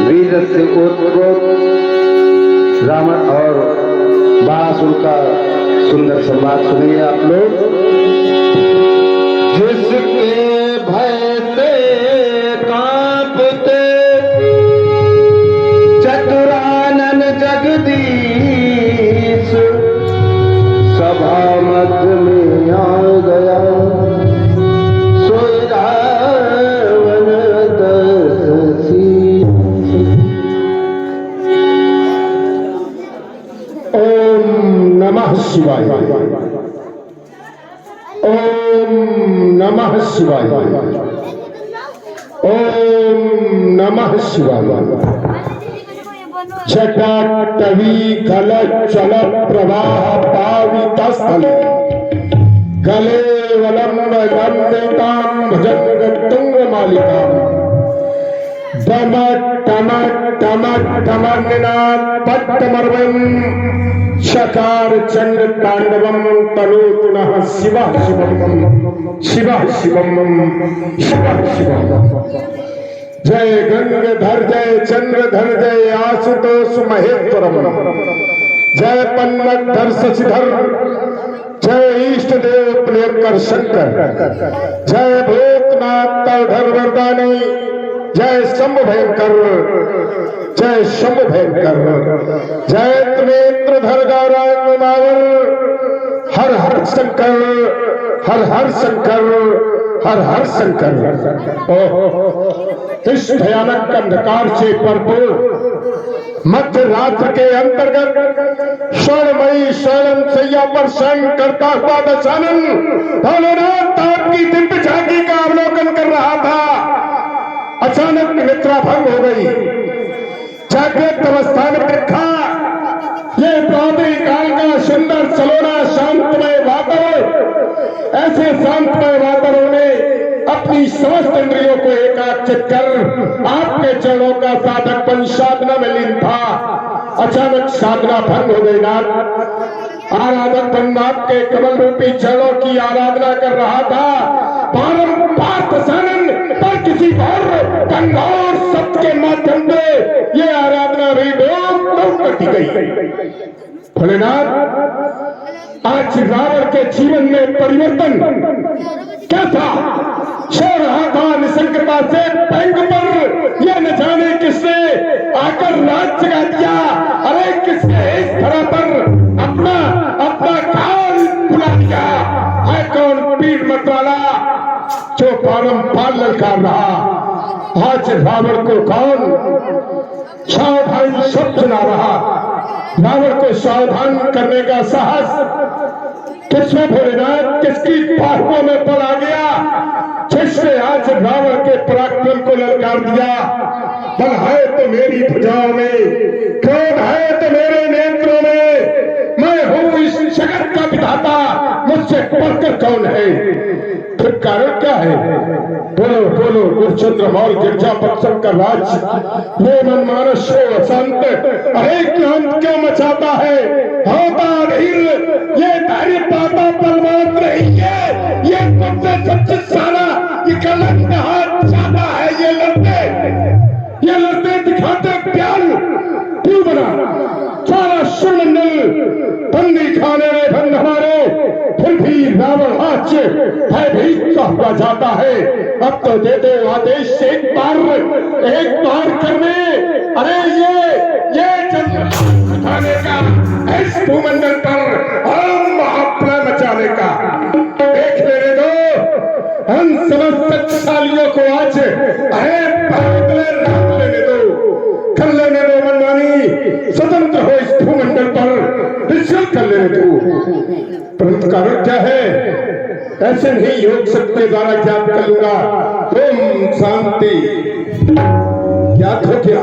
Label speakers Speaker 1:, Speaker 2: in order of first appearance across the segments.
Speaker 1: वीर से ओतप्रोत रावण और बाणासुर का सुंदर संवाद सुनिए आप लोग। जिसके भय से कांपते चतुरानन जगदीश सभा मध्य में आ गया सोई रावण दस शीश।
Speaker 2: ओम नमः शिवाय। ओम नमः शिवाय। ओम नमः शिवाय। जटाटवी गल चल प्रवाह पावित स्थल गले वलंब लंबितां भजंग तुंग मालिका दम टम टम टम निनाद पट्टमर्वं शकार चंड तांडवम तनोतुनः शिवः शिवम शिवः शिवम शिवः शिवम। जय गंगाधर जय चंद्रधर जय आशुतोष महेश्वरम जय पन्नगधर शशिधर जय इष्ट देव प्रियंकर शंकर जय भूतनाथ तलधर वरदानी जय शंभु भयंकर जय शंभु भयंकर जय त्रिनेत्रधर गौरांग मावर हर हर शंकर हर हर शंकर हर हर शंकर। इस भयानक अंधकार से भरपूर मध्य रात्र के अंतर्गत स्वर्णमयी स्वर्णम सैया पर शयन करता हुआ दशानन भोलेनाथ आपकी दिव्य झांकी का अवलोकन कर रहा था। अचानक निद्रा भंग हो गई। जागृत अवस्था में देखा ये प्रातः काल का सुंदर सलोना शांतमय वातावरण। ऐसे शांतमय वातावरण में अपनी समस्त इंद्रियों को एकाग्रचित कर आपके चरणों का साधकपन साधना में लीन था। अचानक साधना भंग हो गई। नाथ आराधक बन आपके कमल रूपी चरणों की आराधना कर रहा था। बारंबार दशानन पर किसी और कन्नौर शब्द के माध्यम से ये आराधना भी रोक कर दी गई। भोलेनाथ आज रावण के जीवन में परिवर्तन क्या था? सो रहा था निसंगता से बैंक पर यह न जाने किसने आकर राज जगा दिया। अरे किसने इस धरा पर अपना अपना काल बुला दिया है? कौन पीर मतवाला जो बारंबार ललकार रहा? आज रावण को कौन सावधान शब्द सुना रहा? रावण को सावधान करने का साहस किसमें भोलेनाथ किसकी बाहुओं में पड़ आ गया जिसने आज रावण के पराक्रम को ललकार दिया? बल है तो मेरी भुजाओं में, क्रोध है तो मेरे नेत्रों में। मैं हूं इस जगत का विधाता, मुझसे बढ़कर कौन है? फिर कारण क्या है? बोलो बोलो गुरुचंद्र मौल गिरजा बक्सर का राज ये मनमानस हो अशांत अरे क्रांत क्यों मचाता है? होता अधीर ये धैर्य पाता परमात्मा नहीं है। ये सबसे सबसे सारा ये गलत हाथ जाता है। ये लड़ते दिखाते प्यार क्यों बना? सारा सुमंडल बंदी खाने में बंद हमारे, फिर भी रावण आज भयभीत सा हुआ जाता है। अब तो दे दे आदेश एक बार करने। अरे ये उठाने का इस भूमंडल पर हम महाप्रलय मचाने का देख लेने दो। हम समस्त शक्तिशालियों को आज रात लेने दो, कर लेने दो मनमानी, स्वतंत्र हो इस भूमंडल पर विचरण कर लेने दो। परंतु कारण क्या है? ऐसे नहीं योग शक्ति द्वारा ज्ञात कर लूंगा। ओम शांति ज्ञात हो गया।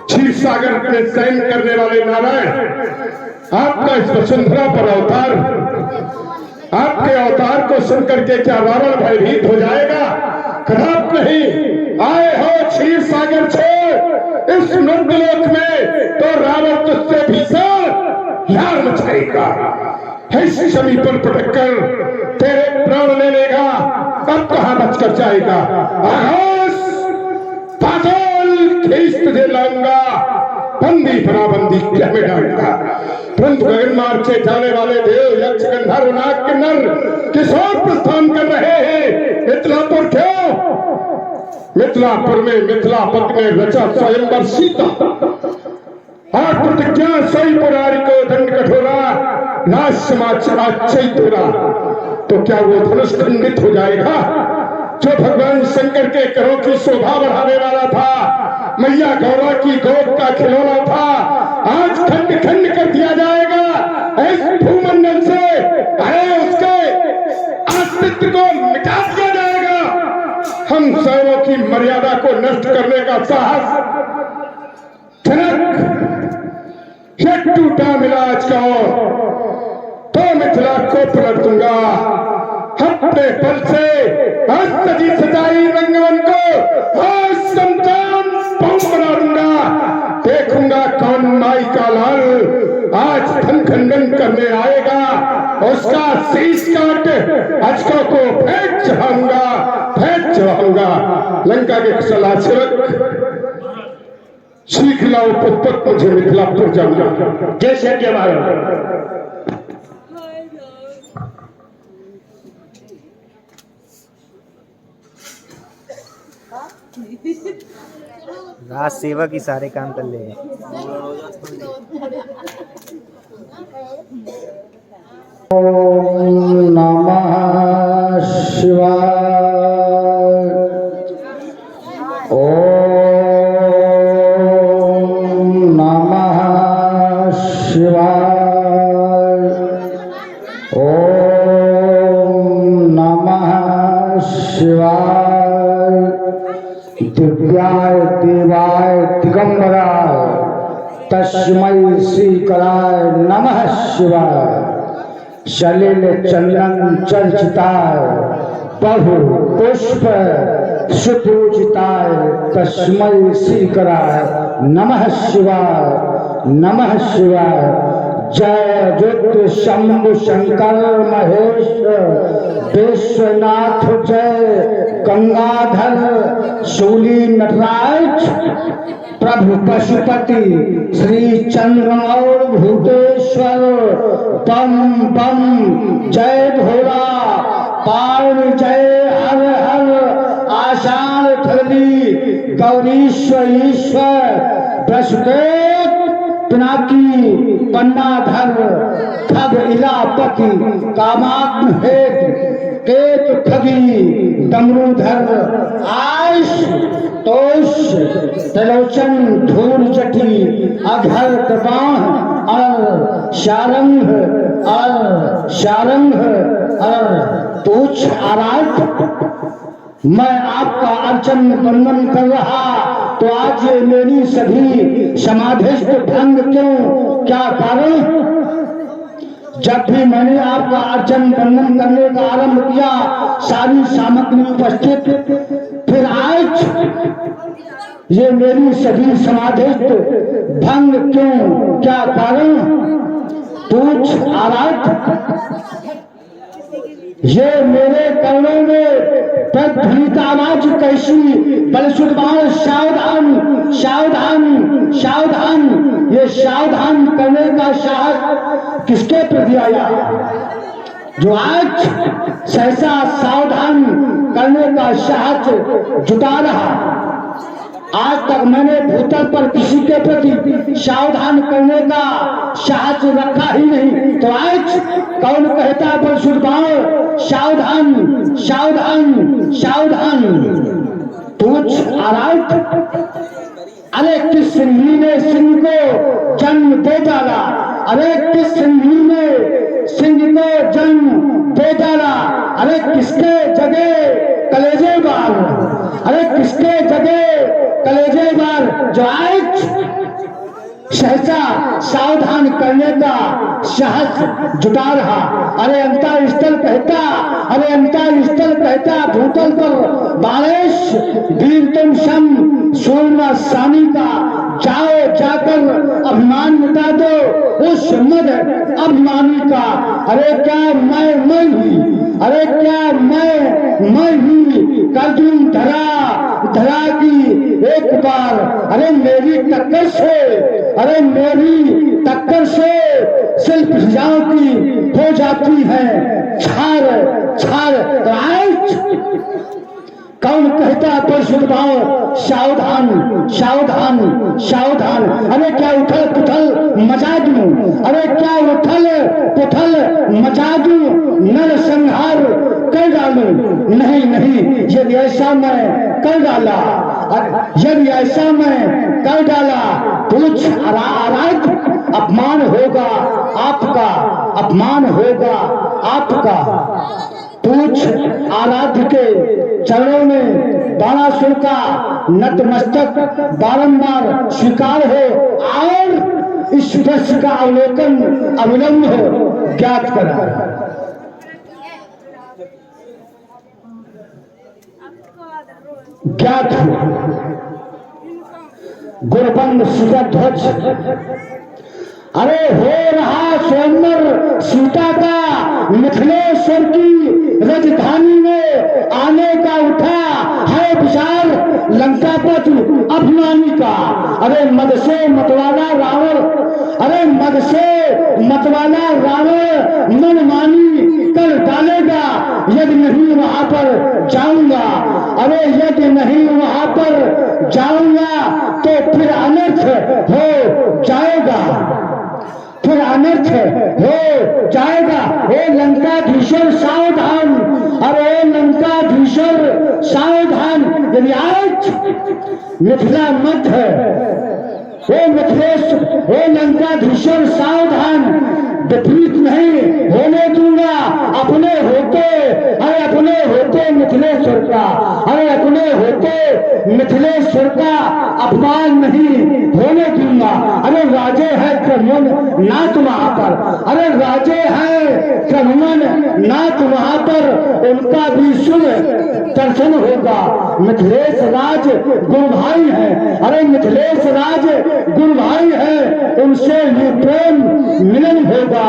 Speaker 2: क्षीर सागर में शयन करने वाले नारायण आपका इस वसुंधरा पर अवतार, आपके अवतार को सुनकर के क्या रावण भयभीत हो जाएगा? कदाप नहीं। आए हो क्षीर सागर छोड़ इस मृत्यलोक में तो रावण तुझसे भीषण लाल मचाएगा। इस शमी पर पटक कर तेरे प्राण ले लेगा। अब कहां बचकर जाएगा? आकाश पाताल खींच तुझे लाऊंगा, बंदी बराबंदी क्या में डालूंगा। परंतु गगन मार्ग से जाने वाले देव यक्ष गंधर्व नाग किन्नर किस ओर प्रस्थान कर रहे हैं? मिथिलापुर क्यों? मिथिलापुर में मिथिलापति ने रचा स्वयंवर सीता, और प्रतिज्ञा सही पुरारी को दंड कठोरा, नाश समाज अच्छी तोरा। तो क्या वो धनुष खंडित हो जाएगा जो भगवान शंकर के करों की शोभा बढ़ाने वाला था, मैया गौरा की गोद का खिलौना था, आज खंड खंड कर दिया जाएगा। इस भूमंडल से आए उसके अस्तित्व को मिटा दिया जाएगा। हम सर्वों की मर्यादा को नष्ट करने का साहस जनक टूटा मिलाज का तो मिथिला को पलट दूंगा। अपने बल से सजी सजाई रंगवन को समझान बना दूंगा। देखूंगा कौन माई का लाल आज धन खंडन करने आएगा, उसका शीश काट अजकों को फेंक चढ़ाऊंगा। लंका के कुशला सेवक सीख लाओ पुष्पक, मुझे मिथिलापुर जाऊंगा। जैसे कि
Speaker 3: राज सेवक ही सारे काम कर लेगा।
Speaker 1: ओम नमः शिवाय। दिव्याय देवाय दिगंबराय तस्मै श्रीकराय नमः शिवाय। सलिल चंदन चर्चिताय बहु पुष्प सुपूजिताय तस्मै श्रीकराय नमः शिवाय नमः शिवाय। जय रुद्र शंभु शंकर महेश विश्वनाथ, जय गंगाधर शूली नटराज प्रभु पशुपति श्री चंद्रमौल भूतेश्वर बम बम। जय भोला पार्व जय हर हर आषाढ़ ठगली गौरीश्वर ईश्वर बृहस्पति पिनाकी पन्नाधर खग इलापति कामाग्न हेतु केतु खगी डमरूधर आयुष तोष त्रिलोचन धूल जटी अघर कृपाण अर शारंग पूछ आराध। मैं आपका अर्चन वंदन कर रहा तो आज ये मेरी सभी समाधिस्थ भंग क्यों? क्या कारण? जब भी मैंने आपका अर्चन वंदन करने का आरंभ किया सारी सामग्री उपस्थित, फिर आज ये मेरी सभी समाधिस्थ भंग क्यों? क्या कारण? पूछ आराध। ये मेरे कर्णों में प्रतिध्वनित आवाज कैसी? बलसुदबाण सावधान सावधान सावधान। ये सावधान करने का साहस किसके प्रति आया जो आज सहसा सावधान करने का साहस जुटा रहा? आज तक मैंने भूतल पर किसी के प्रति सावधान करने का साहस रखा ही नहीं, तो आज कौन कहता है बलसुदबाण सावधान सावधान सावधान? पूछ आराध। अरे किस सिंही ने सिंह को जन्म दे डाला? अरे किस सिंही ने सिंह को जन्म दे डाला? अरे किसके जगह कलेजे बार? अरे किसके जगह कलेजे बार जो आज सहसा सावधान करने का साहस जुटा रहा? अरे अंतर स्थल कहता, अरे अंतर स्थल कहता भूतल पर बारिश वीर तुम सम सोना सानी का जाओ जाकर अभिमान मिटा दो उस मद अभिमानी का। अरे क्या मैं ही, अरे क्या मैं ही कर दूं धरा की एक बार। अरे मेरी टक्कर से शिल्प सजाओं की हो जाती है छार छार। कौन कहता परिशुद्ध भाव सावधान सावधान सावधान। अरे क्या उथल पुथल मचा दूं, अरे क्या उथल पुथल मचा दूं, नर संहार कर डालूं। नहीं नहीं, यदि ऐसा मैं कर डाला, यदि ऐसा मैं कर डाला तुझ आराध अपमान होगा आपका, अपमान होगा आपका। पूछ आराध्य के चरणों में बाणासुर का नतमस्तक बारंबार स्वीकार हो और इस दृश्य का अवलोकन अविलंब हो ज्ञात करा। ज्ञात हो गुरबंद शिखध्वज। अरे हो रहा स्वयंवर सीता का मिथिलेश्वर की राजधानी में आने का उठा है विचार लंकापति अभिमानी का। अरे मद से मतवाला रावण, अरे मद से मतवाला रावण मनमानी कर डालेगा यदि नहीं वहां पर जाऊंगा। अरे यदि नहीं वहां पर जाऊंगा तो फिर अनर्थ हो जाएगा, फिर अनर्थ हो जाएगा। हे लंकाधीश्वर सावधान, अरे लंकाधीश्वर सावधान। यदि आज मिथिला मत है, हे मिथिलेश, हे लंकाधीश्वर सावधान, विपरीत नहीं होने दूंगा अपने होते, अरे अपने होते मिथिलेश्वर का, अरे अपने होते मिथिलेश्वर का अपमान नहीं होने दूंगा। अरे राजे है क्रमन नाथ वहां पर, अरे राजे है क्रमन नाथ वहां पर, उनका भी शुभ दर्शन होगा। मिथिलेश राज गुरु भाई है, अरे मिथिलेश राज गुरु भाई है, उनसे भी प्रेम मिलन होगा,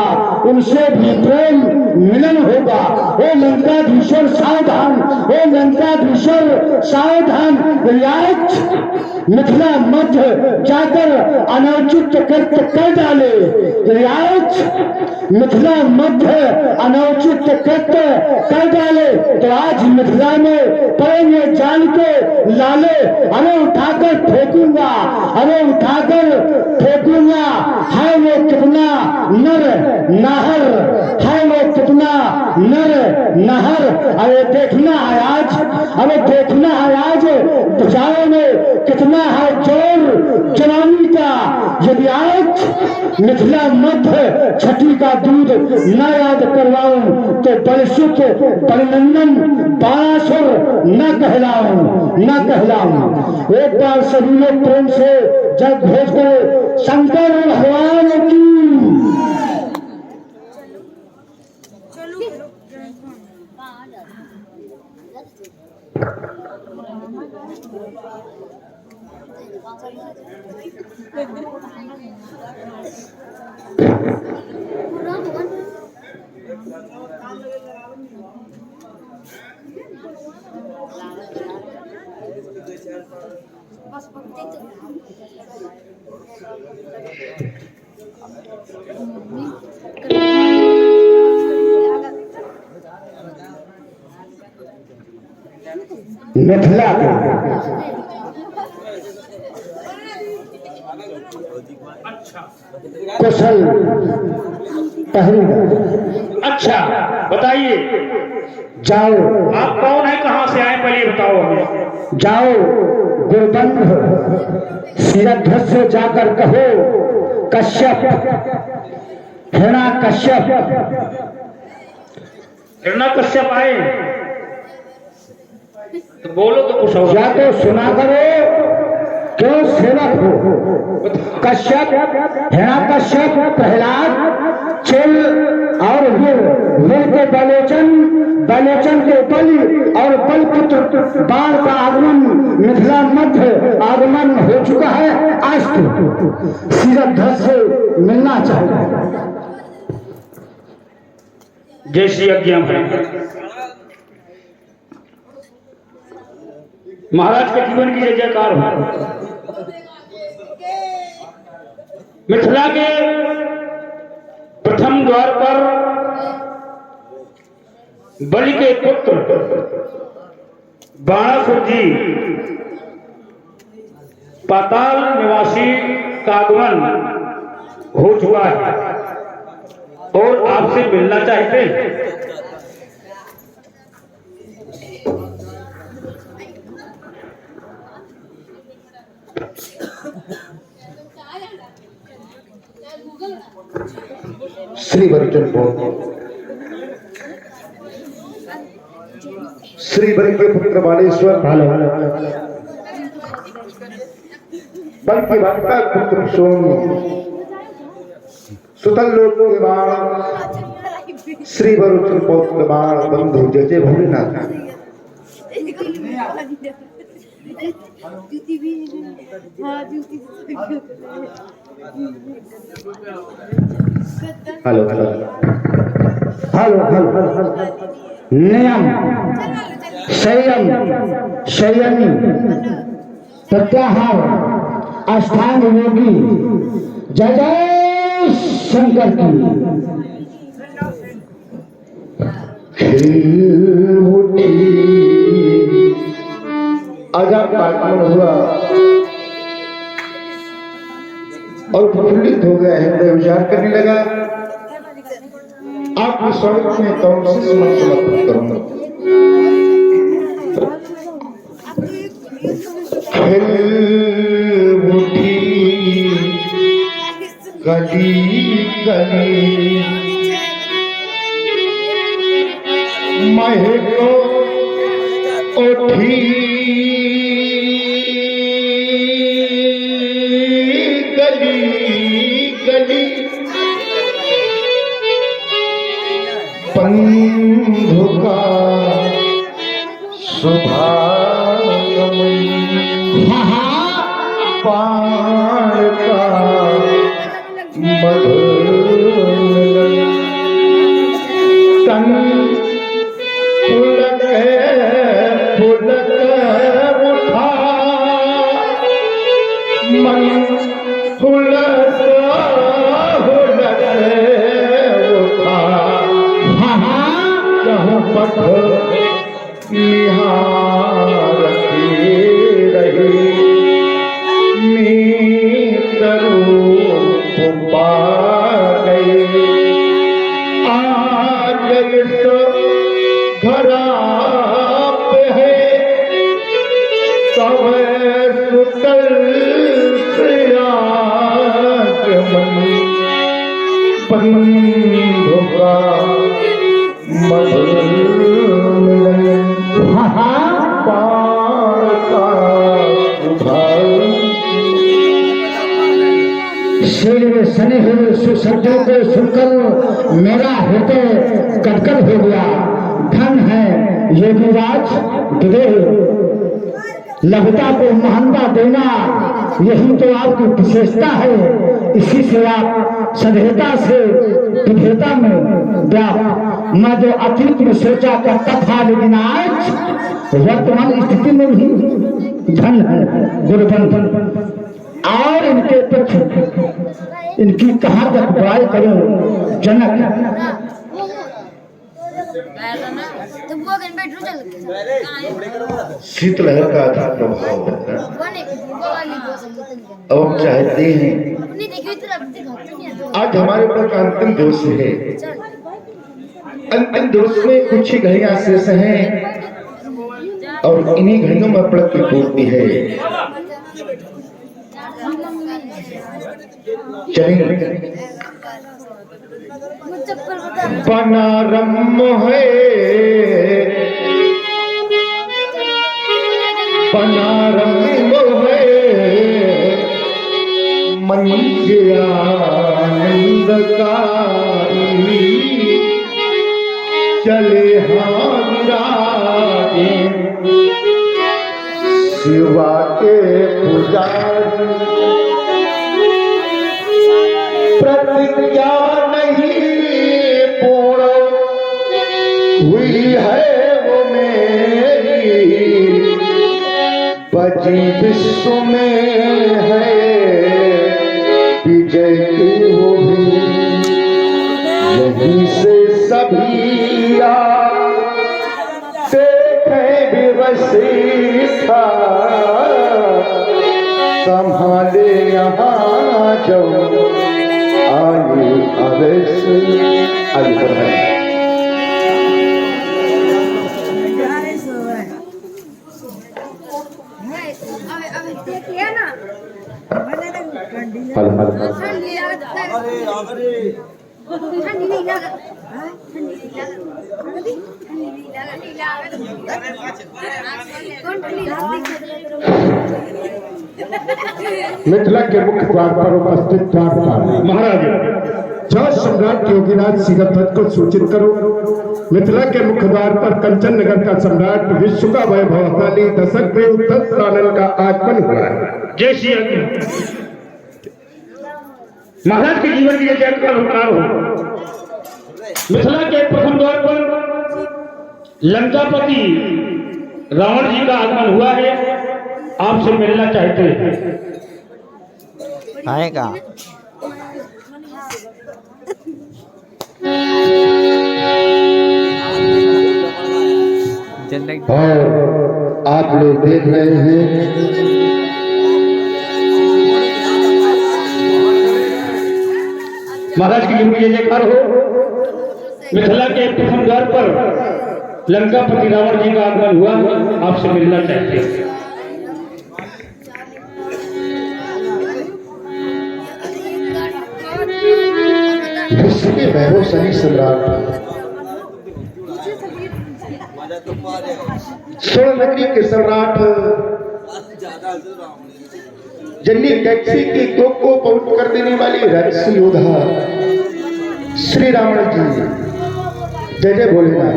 Speaker 1: उनसे भी प्रेम मिलन होगा। ओ लंकाधीश्वर सावधान, ओ लंकाधीश्वर सावधान। रियायत मिथिला मध्य जाकर अनौचित कृत्य कर डाले, रियायत मिथिला मध्य अनौचित कृत्य कर डाले तो आज मिथिला में पड़ेंगे जान के लाले। अरे उठाकर फेंकूंगा, अरे उठाकर फेंकूंगा। है वो कितना नर नाहर, है वो कितना नर नाहर। अरे देखना है आज, अरे देखना है आज भुजाओं में कितना है जोर जवानी का। यदि आज मिथिला मध्य छठी का दूध न याद करवाऊं तो बलसुत परिनंदन बाणासुर न कहलाऊं, न कहलाऊं। एक बार सभी लोग प्रेम से जग भेज कर शंकर भगवान की मिथिला कुशल पहलू।
Speaker 4: अच्छा बताइए,
Speaker 1: जाओ,
Speaker 4: आप कौन है, कहां से आए, पहले बताओ हमें।
Speaker 1: जाओ गुरबंध शिरध्वज से जाकर कहो कश्यप,
Speaker 4: हिरण्यकश्यप आए तो बोलो तो कुछ होगा।
Speaker 1: या तो सुना करो क्यों सेवक हो। कश्यप, हिरण्यकश्यप, प्रहलाद, चिल और वीर के बलोचन के बलि और बलपुत्र बाण का आगमन मिथिला मध्य आगमन हो चुका है। आज तो शिरध्वज से मिलना चाहिए।
Speaker 4: जैसी आज्ञा है। महाराज के जीवन की जय जयकार हो। मिथिला के प्रथम द्वार पर बलि के पुत्र बाणासुर जी पाताल निवासी का आगमन हो चुका है और आपसे मिलना चाहते हैं।
Speaker 2: श्री बरिचन श्री बरि के पुत्र बालेश्वर बल की वार्ता पुत्र सोम सुतल लोक के बाद श्री बरुचन पौत्र बाण बंधु जय जय Bholenath. Hello hello
Speaker 1: hello hello नियम संयम शयन प्रत्याहार अष्टांग योगी जय जय शंकर की
Speaker 2: आजाद आगमन हुआ और प्रफुल्लित हो गया हृदय विचार करने लगा। आपके स्वागत में कौन से समर्थ समर्पित करूंगा। गली गली महको उठी गली गली बंधु का शुभागमन पार का मधुर तन पुलक पुलक उठा मन पुलक पुलक उठा जहाँ पथ निहारती रही नीत रूप पा गई। आज इस घरा पे है सब सुतल मन बंधु का मधुर पार का
Speaker 1: शेर सने हुए सुशब्दों को सुनकर मेरा हृदय कटकल हो गया। धन है योगीराज विदेह लघुता को महानता देना, यही तो आपकी विशेषता है। इसी से आप सभ्यता से विभेदता में व्याप्त। मैं जो अतीत में सोचा करता था, लेकिन आज वर्तमान स्थिति में भी धन है गुरुधन और इनके तक इनकी कहाँ तक बुराई करो जनक।
Speaker 2: शीतलहर का अधिक प्रभाव है। अब हम चाहते हैं आज हमारे पास अंतिम दोष है। अंतिम दोष में कुछ ही घड़ियां शेष हैं और इन्हीं घड़ियों में प्लग की पूर्ति है। चलेंगे बनारम है बनारम है मन के आनंद का चले हारागे शिवा के पुजारी प्रतिज्ञा नहीं पूर्ण हुई है वो मेरी बची विश्व में है विजय यहीं से सभी देखे विवश था, संभाले यहाँ जो आए अवश्य। आइए मिथिला के मुख्य द्वार पर उपस्थित द्वारपाल
Speaker 4: महाराज,
Speaker 2: जहाँ सम्राट योगीराज सिंहध्वज को सूचित करो। मिथिला के मुख्य द्वार पर कंचन नगर का सम्राट विश्व का वैभवशाली दशक देव दशसानन का आगमन हुआ है।
Speaker 4: जय श्री राम। महाराज के जीवन की जय का हुकार हो। मिथिला के प्रथम द्वार पर लंकापति रावण जी का आगमन हुआ है, आपसे मिलना चाहते हैं।
Speaker 3: आएगा
Speaker 2: और आप लोग देख रहे हैं
Speaker 4: महाराज की जय जयकार हो। मिथिला के प्रथम द्वार पर लंकापति रावण जी का आगमन हुआ, आपसे मिलना चाहते हैं।
Speaker 2: विश्व के वैभवशाली सम्राट स्वर्ण नगरी के सम्राट जंगली टैक्सी की तोप को पहुंच कर देने वाली राजसी योद्धा श्री रावण जी, जय जय भोलेनाथ।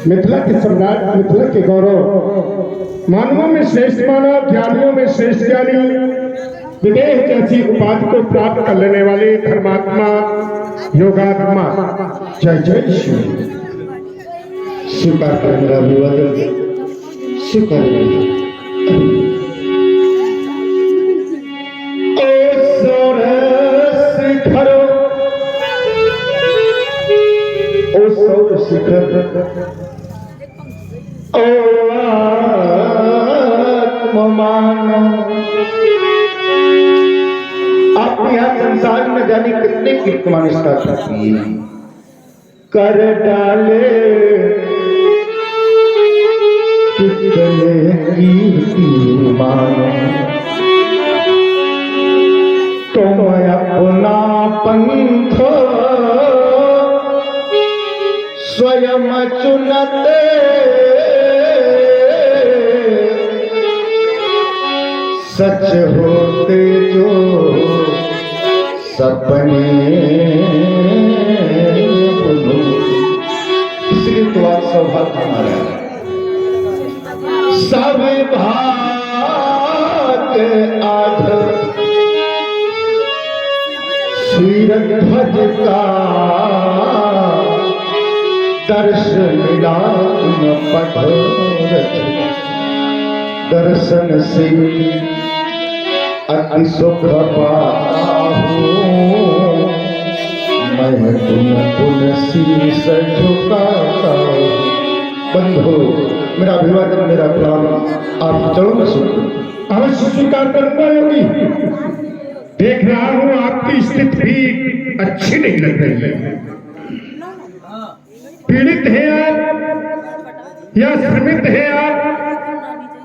Speaker 2: मिथिला के सम्राट, मिथिला के गौरव, मानवों में श्रेष्ठ मानव, ज्ञानियों में श्रेष्ठ ज्ञानी, विदेह जैसी उपाधि को प्राप्त कर लेने वाले धर्मात्मा, योगात्मा, जय जय श्री। स्वीकार करें मेरा अभिवादन, स्वीकार करें। शिखर ओ आत्ममान, आप यहाँ संसार में जाने कितने कीर्तमान स्थापित किए, कर डाले कितने कीर्तिमान, तुम अपना पंथ स्वयं चुनते, सच होते जो सपने, इसलिए तो आज सौभाग्य हमारा सब भाग्य आध शीरध्वज का दर्शन मिला तुम पठोरथ, दर्शन से अति सुख पाहूं, मैं तुम शीश झुकाता हूं। बंधु, मेरा अभिवादन, मेरा प्रणाम आप चरणों में सुन अवश्य स्वीकार करना होगी। देख रहा हूं आपकी स्थिति भी अच्छी नहीं लग रही है। पीड़ित हैं आप या श्रमित हैं आप?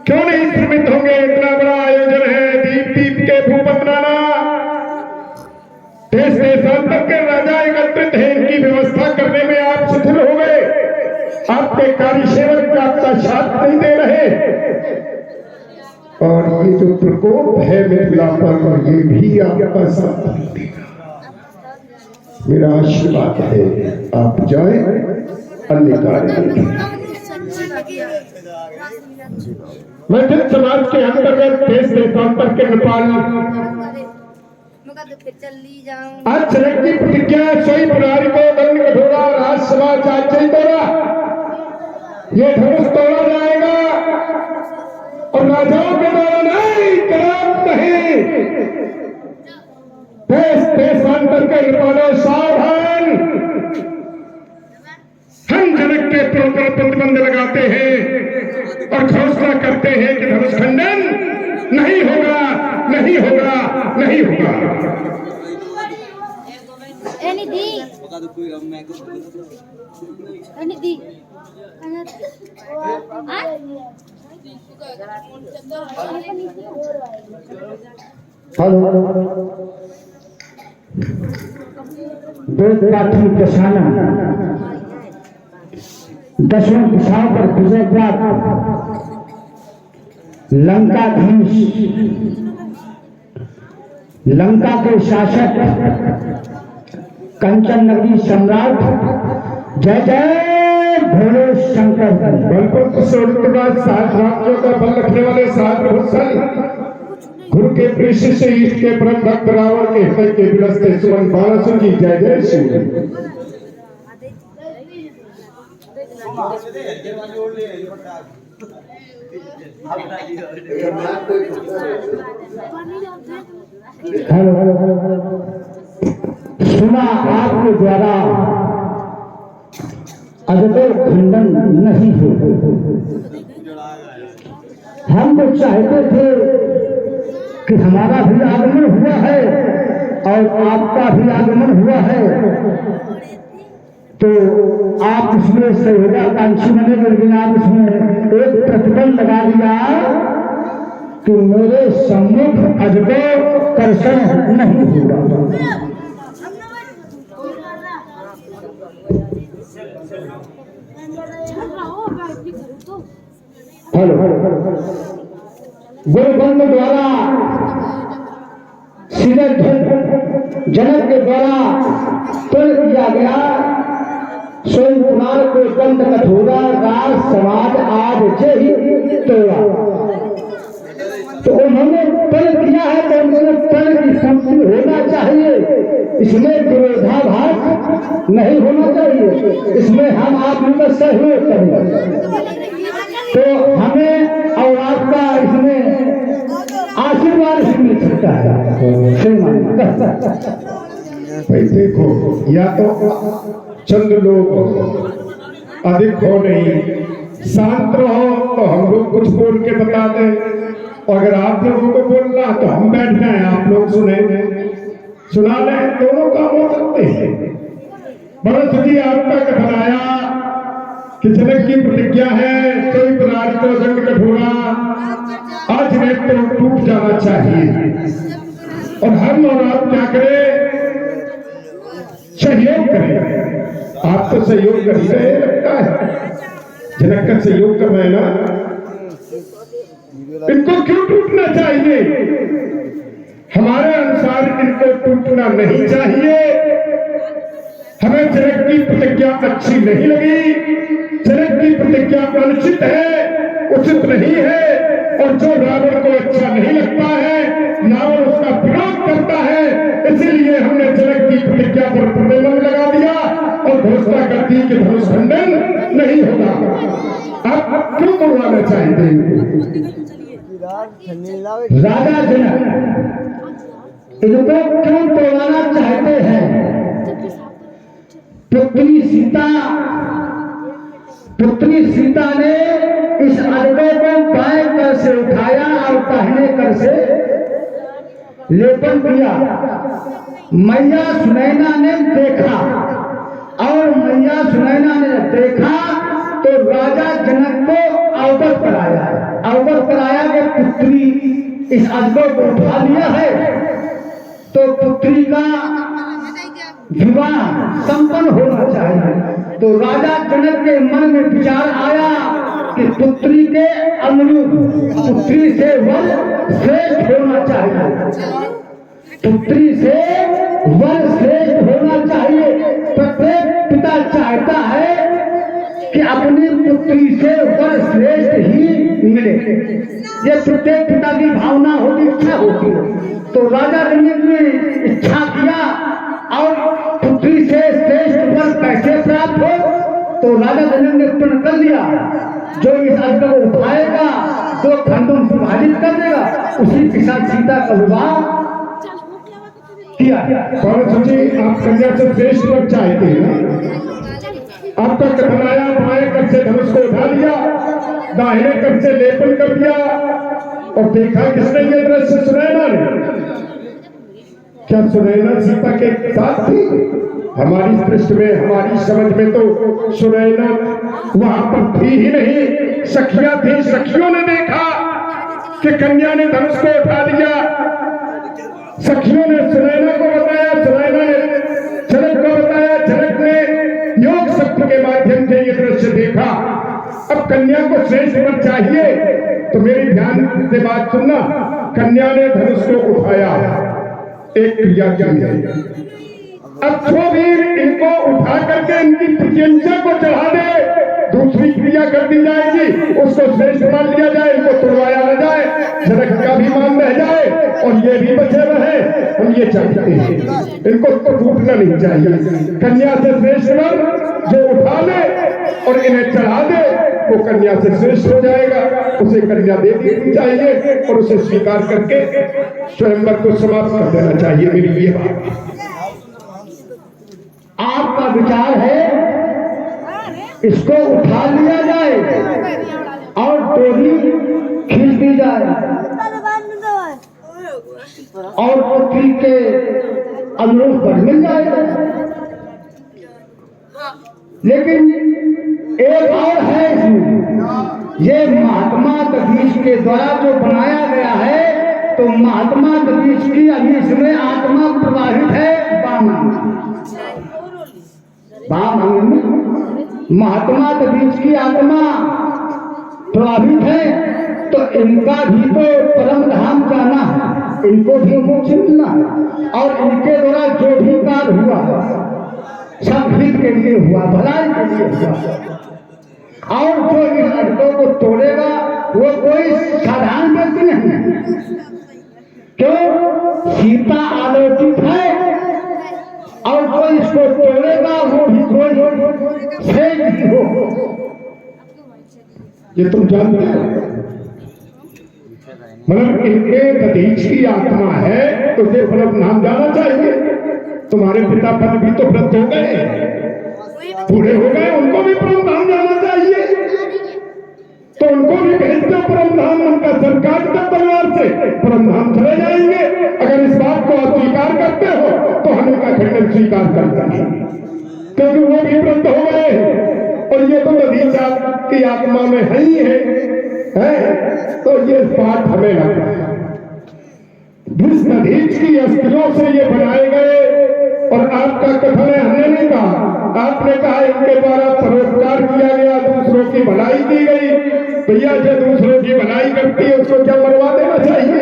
Speaker 2: क्यों नहीं श्रमित होंगे? इतना बड़ा आयोजन है, दीप दीप के भूप बनाना, देश देशांतर के राजा एकत्रित हैं, इनकी व्यवस्था करने में आप शिथिल हो गए। आपके कार्यसेवक आपका साथ नहीं दे रहे, और ये जो प्रकोप है मिथिला पर, ये भी आपका साथ नहीं देगा। मेरा आशीर्वाद है, आप जाए, अन्य कार्य मैं जिस समाज के अंतर्गत देश देशांतर के नेपाल आज चरण की प्रतिज्ञा सोई पुरारी को दंड कठोरा राजसभा चाचे तोड़ा, ये धनुष तोड़ा जाएगा और राजाओं के द्वारा नहीं, कराम नहीं, देशांतर के नृपालो सावधान, हम जनक के पर प्रतिबंध लगाते हैं और घोषणा करते हैं कि धनुष खंडन नहीं होगा, नहीं होगा, नहीं होगा।
Speaker 1: वेद पाठी दशाना दसवें दिशाओं पर विजय प्राप्त लंकाधीश, लंका के शासक, कंचन नगरी सम्राट, जय जय भोले शंकर।
Speaker 2: बलपुत्र स्वरूपराज सात राज्यों का बल रखने वाले सात भूषण गुरु के प्रेषित से ईष्ट के परम भक्त रावण के हृदय के विलसते सुवन बालासुर की जय जय शिव।
Speaker 1: सुना आपके द्वारा अजगर खंडन नहीं हो। हम तो चाहते थे कि हमारा भी आगमन हुआ है और आपका भी आगमन हुआ है, तो आप इसमें सहयोगाकांक्षी बने, लेकिन आप इसमें एक प्रतिबंध लगा दिया कि मेरे सम्मुख अजगर कर्षण नहीं होगा। गुरुबंध द्वारा सीधे जनक के द्वारा तोड़ किया गया स्वयं कुमार को दंत कठोरा राज समाज आज ही तोड़ा। तो उन्होंने तय किया है तो उन्होंने तय की संपत्ति होना चाहिए, इसमें विरोधाभास नहीं होना चाहिए, इसमें हम आप मिलकर सहयोग करेंगे तो हमें और आपका इसमें आशीर्वाद ही मिल सकता है।
Speaker 2: भाई देखो, या तो चंद लोग अधिक हो नहीं, शांत रहो तो हम लोग कुछ बोल के बता दें, अगर आप लोगों को बोलना तो हम बैठ जाए, आप लोग सुने सुना लें, दोनों काम हो सकते हैं। भरत जी आपका कथन आया कि जनक की प्रतिज्ञा है कोई प्राण को दंड कठोरा आज नेत्र टूट जाना चाहिए, और हम और आप क्या करें, सहयोग करें। आप तो सहयोग कर ही रहे लगता है, जनक का सहयोग कर रहे ना, इनको क्यों टूटना चाहिए? हमारे अनुसार इनको टूटना नहीं चाहिए। हमें जनक की प्रतिज्ञा अच्छी नहीं लगी, जनक की प्रतिज्ञा अनुचित है, उचित नहीं है, और जो रावण को अच्छा नहीं लगता है, रावण उसका विरोध करता है, इसीलिए हमने जनक की प्रतिज्ञा पर प्रतिबंध लगा दिया और घोषणा कर दी कि धनुष खंडन नहीं होगा। आप क्यों करवाना चाहते हैं?
Speaker 1: राजा जनक इनको क्यों तोड़वाना चाहते हैं? पुत्री सीता ने इस अजगर को बाएं कर से उठाया और दाहिने कर से लेपन किया। मैया सुनैना ने देखा, और मैया सुनैना ने देखा तो राजा जनक को अवगत कराया कि पुत्री इस अजगर को उठा लिया है, तो पुत्री का विवाह संपन्न होना चाहिए। तो राजा जनक के मन में विचार आया कि पुत्री के अनुरूप पुत्री से वर श्रेष्ठ होना चाहिए, पुत्री से वर श्रेष्ठ होना चाहिए। प्रत्येक पिता चाहता है कि अपनी पुत्री से वर श्रेष्ठ ही मिले, ये प्रत्येक पिता की भावना होती, इच्छा होती है। तो राजा जनक ने इच्छा किया, और पुत्री से श्रेष्ठ वर कैसे प्राप्त हो, तो राजा जनक ने उत्पन्न कर दिया, जो इस अजगर को उठाएगा, जो खंडों में विभाजित कर देगा, उसी के साथ सीता का विवाह किया।
Speaker 2: पार्वती जी, आप कन्या से श्रेष्ठ वर चाहते हैं। आपका कथनाया बाएं कर से धनुष को उठा लिया, दाहिने कर से लेपन कर दिया, और देखा किसने ये दृश्य? सुनैना ने। क्या सुनैना सीता के साथ थी? हमारी दृष्टि में, हमारी समझ में तो सुनैना वहां पर थी ही नहीं, सखियां थी। सखियों ने देखा कि कन्या ने धनुष को उठा लिया। सखियों ने सुनैना को बताया, सुनैना ने जनक को बताया, जनक ने योग शक्ति के माध्यम से ये दृश्य देखा। अब कन्या को श्रेष्ठ वर चाहिए, तो मेरी ध्यान से बात सुनना। कन्या ने धनुष को उठाया, एक क्रिया की है। अब जो भी इनको उठा करके इनकी प्रत्यंचा को चढ़ा दे, दूसरी क्रिया कर दी जाएगी, उसको श्रेष्ठ मान लिया जाए, इनको तुड़वाया न जाए, जनक का भी मान रह जाए और ये भी बचे रहे। हम ये चाहते हैं, इनको तो टूटना नहीं चाहिए। कन्या से श्रेष्ठ वर जो उठा ले और इन्हें चढ़ा दे, वो कन्या से श्रेष्ठ हो जाएगा। उसे कन्या दे दी चाहिए और उसे स्वीकार करके स्वयंवर को समाप्त कर देना चाहिए। मेरी ये बात।
Speaker 1: आपका विचार है इसको उठा लिया जाए और डोरी खींच दी जाए और पुत्री के अनुरूप पर मिल जाएगा। लेकिन एक और है इसमें, ये महात्मा दधीच के द्वारा जो बनाया गया है, तो महात्मा दधीच की अभी इसमें आत्मा प्रवाहित है बाम में महात्मा दधीच की आत्मा प्रभावित है, तो इनका भी तो परम धाम जाना है, इनको भी मोक्ष मिलना है। और इनके द्वारा जो भी कार्य हुआ सब हित के लिए हुआ, भलाई के लिए हुआ। और जो इन अर्थों को तोड़ेगा वो कोई साधारण व्यक्ति नहीं है। क्यों? सीता आलोकित है, और जो इसको तोड़ेगा वो भी कोई श्रेष्ठ ही हो।
Speaker 2: ये तुम जानते हो, मतलब इनके दधीच की आत्मा है, तो ये फल नाम जाना चाहिए। तुम्हारे पिता पद भी तो व्रत हो गए, पूरे हो गए, उनको भी परम धाम जाना चाहिए, तो उनको भी भेज दो परम धाम। उनका सरकार के परिवार से परम धाम चले जाएंगे। अगर इस बात को आप स्वीकार करते हो तो हम इनका खंडन स्वीकार करते हैं, क्योंकि वो भी व्रत हो गए और ये तो दधीच की आत्मा में है ही है। तो ये बात हमें लगता है जिस दधीच की अस्थियों से ये बनाए गए। और आपका कथन है, हमने नहीं कहा, आपने कहा इनके द्वारा परोपकार किया गया, दूसरों की भलाई की गई। भैया जो दूसरों की भलाई करती है उसको क्या मरवा देना चाहिए?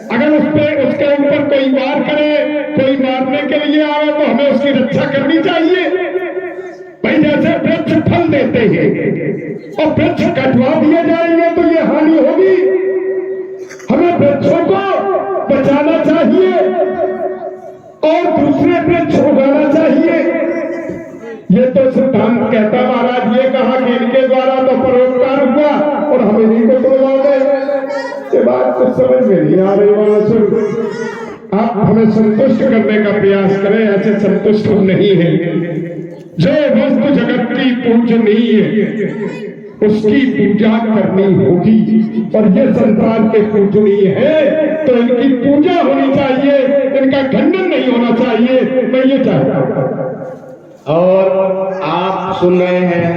Speaker 2: अगर उसके ऊपर कोई वार करे, कोई मारने के लिए आवे, तो हमें उसकी रक्षा करनी चाहिए। भाई जैसे वृक्ष फल देते हैं और वृक्ष कटवा दिए जाएंगे तो ये हानि होगी। हमें वृक्षों को बचाना चाहिए और दूसरे वृक्ष उगाना चाहिए। ये तो सिद्धांत कहता महाराज, ये कहा कि इनके द्वारा तो परोपकार हुआ और हम इन्हीं को तोड़वा गए। ये बात तो समझ में नहीं आ रही। वहां आप हमें संतुष्ट करने का प्रयास करें, ऐसे संतुष्ट हम नहीं है। जो वस्तु जगत की पूजनीय उसकी पूजा करनी होगी, और ये संसार के पूजनीय है तो इनकी पूजा होनी चाहिए, इनका खंडन नहीं होना चाहिए। मैं ये चाहता हूं।
Speaker 5: और आप सुन रहे हैं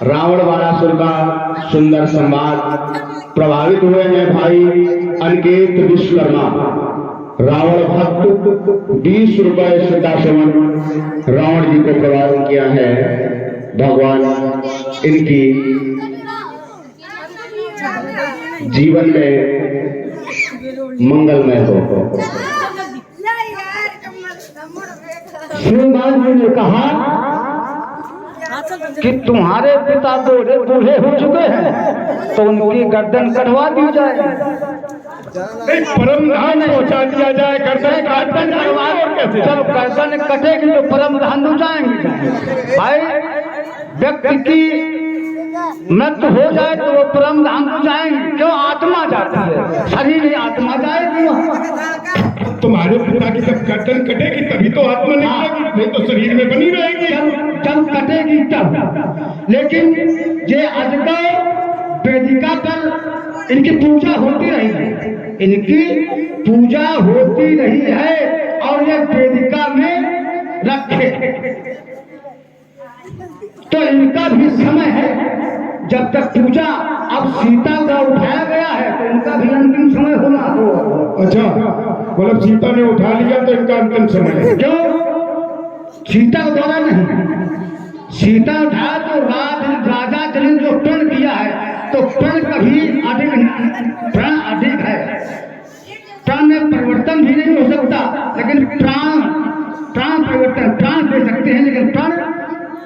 Speaker 5: रावण वारासुर का सुंदर संवाद। प्रभावित हुए हैं भाई अनिकेत विश्वकर्मा। रावण भक्त 20 रुपए श्रद्धासुमन रावण जी को प्रदान किया है। भगवान इनकी जीवन में मंगलमय हो।
Speaker 1: श्रीमान जी ने कहा कि तुम्हारे पिता बूढ़े हो चुके हैं तो उनकी गर्दन कटवा दी जाए,
Speaker 2: परम धाम पहुंचा दिया जाए। गर्दन
Speaker 1: जब गर्दन कटेगी तो परम धाम हो जाएंगे। भाई व्यक्ति की मृत्यु हो जाए तो वो परम धाम हो जाएंगे। क्यों? आत्मा जाती है, शरीर ही आत्मा जाएगी वहां।
Speaker 2: तुम्हारे पिता की जब गर्दन कटेगी तभी तो आत्मा निकलेगी, नहीं तो शरीर में बनी रहेगी।
Speaker 1: जब कटेगी तब। लेकिन ये अजगर वेदिका पर इनकी पूजा होती रही है, इनकी पूजा होती रही है और ये वेदिका में रखे, तो इनका भी समय है जब तक पूजा। अब सीता का उठाया गया है तो इनका भी अंतिम समय होना हो।
Speaker 2: अच्छा, मतलब सीता ने उठा लिया तो इनका अंतिम समय है।
Speaker 1: क्यों? सीता के द्वारा नहीं, सीता उठाया तो राजा ने जो प्रण किया है तो प्रण कभी अधिक नहीं, प्रण अधिक है, प्राण में परिवर्तन भी नहीं हो सकता, लेकिन प्राण परिवर्तन, प्राण दे सकते हैं लेकिन प्राण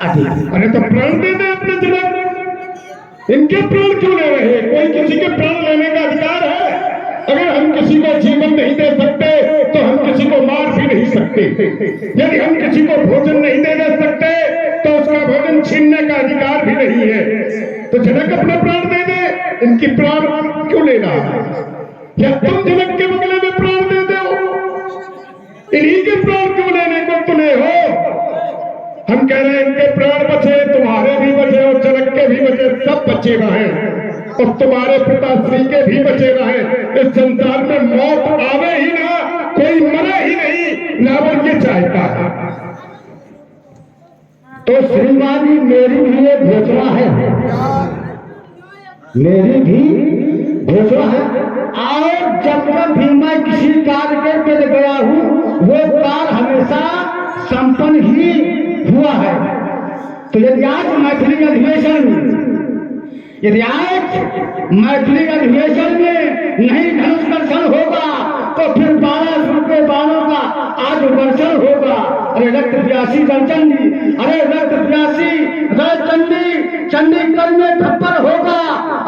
Speaker 1: अधिक।
Speaker 2: अरे तो प्राण दे दे अपने जनक, इनके प्राण क्यों ले रहे हैं? कोई किसी के प्राण लेने का अधिकार है? अगर हम किसी को जीवन नहीं दे सकते तो हम किसी को मार भी नहीं सकते। यदि हम किसी को भोजन नहीं दे सकते तो उसका भोजन छीनने का अधिकार भी नहीं है। तो जनक अपने प्राण दे दे, इनकी प्राण क्यों लेना? या तुम जनक के बगले में प्राण दे दो, इन्हीं के प्राण क्यों लेने को तुले हो? हम कह रहे हैं इनके प्राण बचे, तुम्हारे भी बचे और जनक के भी बचे, सब बचे रहे और तुम्हारे पिताश्री के भी बचे रहे। इस संसार में मौत आवे ही ना, कोई मरे ही नहीं, ना वो ये चाहता है।
Speaker 1: तो श्रीवादी मेरी भी एक घोषणा है, मेरी भी घोषणा है। और जब भी मैं किसी कार्य के लिए गया हूँ वो कार्य हमेशा संपन्न ही हुआ है। तो यदि आज मैथिली अधिवेशन में नहीं धनुष दर्शन होगा तो फिर 1200 के बाणों का आज दर्शन होगा। अरे रक्त प्यासी दर्शनी, अरे रक्त प्यासी चंडी चंडीगढ़ में थप्पड़ होगा,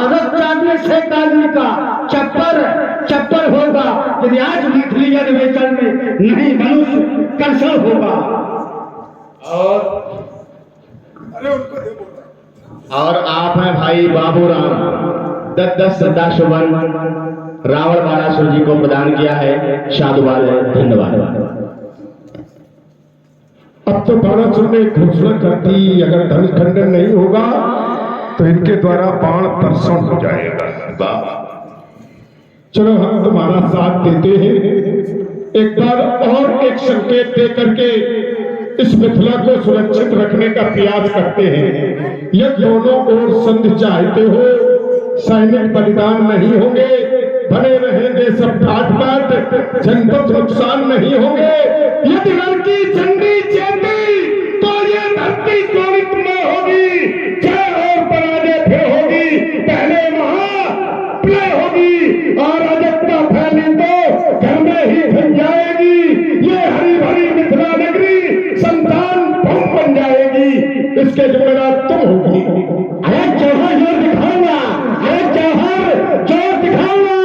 Speaker 1: रक्त चाटने से काली का चप्पर होगा यदि आज मैथिली अधिवेशन में नहीं धनुष दर्शन होगा।
Speaker 5: और आप हैं भाई बाबूराम, 10 श्रद्धा सुमन रावण बाणासुर जी को प्रदान किया है। साधुवाद है, धन्यवाद।
Speaker 2: अब तो बाणासुर ने घोषणा कर दी अगर धनुष खंडन नहीं होगा तो इनके द्वारा बाण वर्षण हो जाएगा। चलो हम तुम्हारा साथ देते हैं, एक बार और एक संकेत दे करके इस मिथिला को सुरक्षित रखने का प्रयास करते हैं। यह दोनों ओर संधि चाहते हो, सैनिक बलिदान नहीं होंगे, बने रहेंगे सब ठाट, जनपद नुकसान नहीं होंगे। यदि लड़की झंडी चेती तो ये धरती शोभित में होगी, जय और पराजय फिर होगी, पहले महाप्रलय होगी और अजंता फैली तो घर में ही बन जाएगी। ये हरी भरी मिथिला नगरी संतान भूमि बन जाएगी, इसके जिम्मेदार तुम होगी।
Speaker 1: अरे जौहर जोर दिखाऊंगा, अरे जौहर जोर दिखाऊंगा,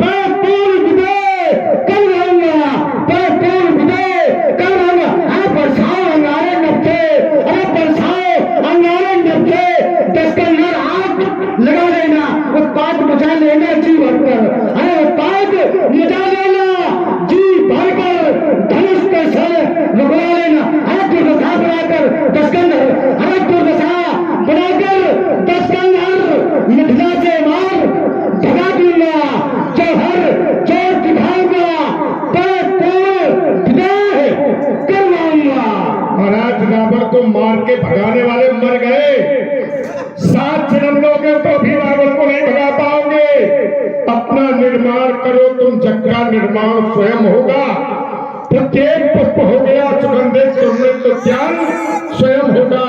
Speaker 1: मैं पूर्ण विजय कर रहूंगा, मैं पूर्ण विजय कर रहूंगा। अरे बरसाओ अंगारे नब्जे, अरे बरसाओ अंगारे नब्जे, 10 का नर आग लगा लेना, उत्पाद बचा लेना जी भरकर, अरे उत्पाद बचा लेना जी भरकर, धनुष का सर रुकवा लेना। अरे दुर्दशा बनाकर 10 का नर, अरे दुर्दशा बनाकर 10 का नर मिथिला से मार भगा दूंगा, जौहर जोर दिखाऊंगा, मैं पूर्ण विजय करवाऊंगा।
Speaker 2: और आज रावण को मार के भगाने वाले मर गए, 7 जन्म लोगे तो भी रावण को नहीं भगा पाओगे। अपना निर्माण करो तुम, जग का निर्माण स्वयं होगा। प्रत्येक पुष्प हो गया सुगंधित, सुगंधित तो ज्ञान स्वयं होगा।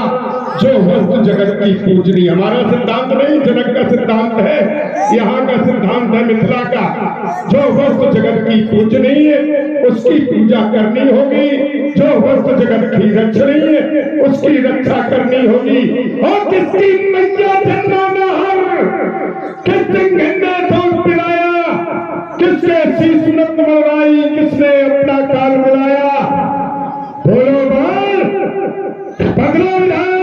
Speaker 2: जो वस्तु जगत की पूजनी, हमारा सिद्धांत नहीं जनक का सिद्धांत है, यहाँ का सिद्धांत है मिथिला का। जो वस्तु जगत की पूजनी है उसकी पूजा करनी होगी, जो वस्तु जगत की रक्षणी है उसकी रक्षा करनी होगी। और किसकी मैया जन्मा नहर, किसने गंगा दूध पिलाया, किसने शीश नत मरवाई, किसने अपना काल मिलाया। बोलो बोल बदलो विधान,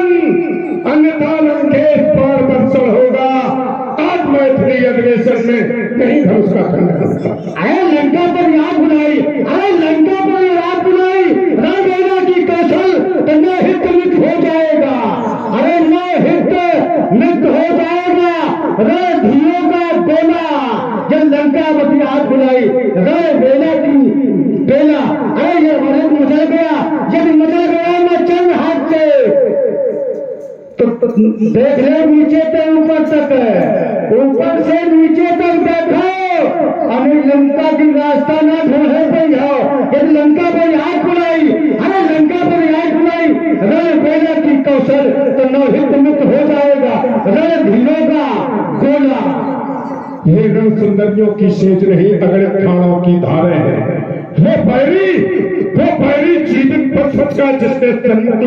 Speaker 2: अन्यथा लंकेश पर वर्षण होगा। आज मैथिली अधिवेशन में नहीं धनुष का खंडन।
Speaker 1: अरे लंका पर याद बुलाई, अरे जब निकल गया मैं चंद हाथ से तो देख ले नीचे से ऊपर तक, ऊपर से नीचे तक देखो, अरे लंका की रास्ता ना ढूंढे पे जाओ। यदि लंका पर आग बुलाई, अरे लंका पर आग बुलाई, रण बेला की कौशल तो नवहित मुक्त हो जाएगा, रण धीरों का गोला।
Speaker 2: ये रण सुंदरियों की सेज नहीं, अगड़े खानों की धारे हैं। वो बैरी जीवित पशुपत का जिसने सन्मुख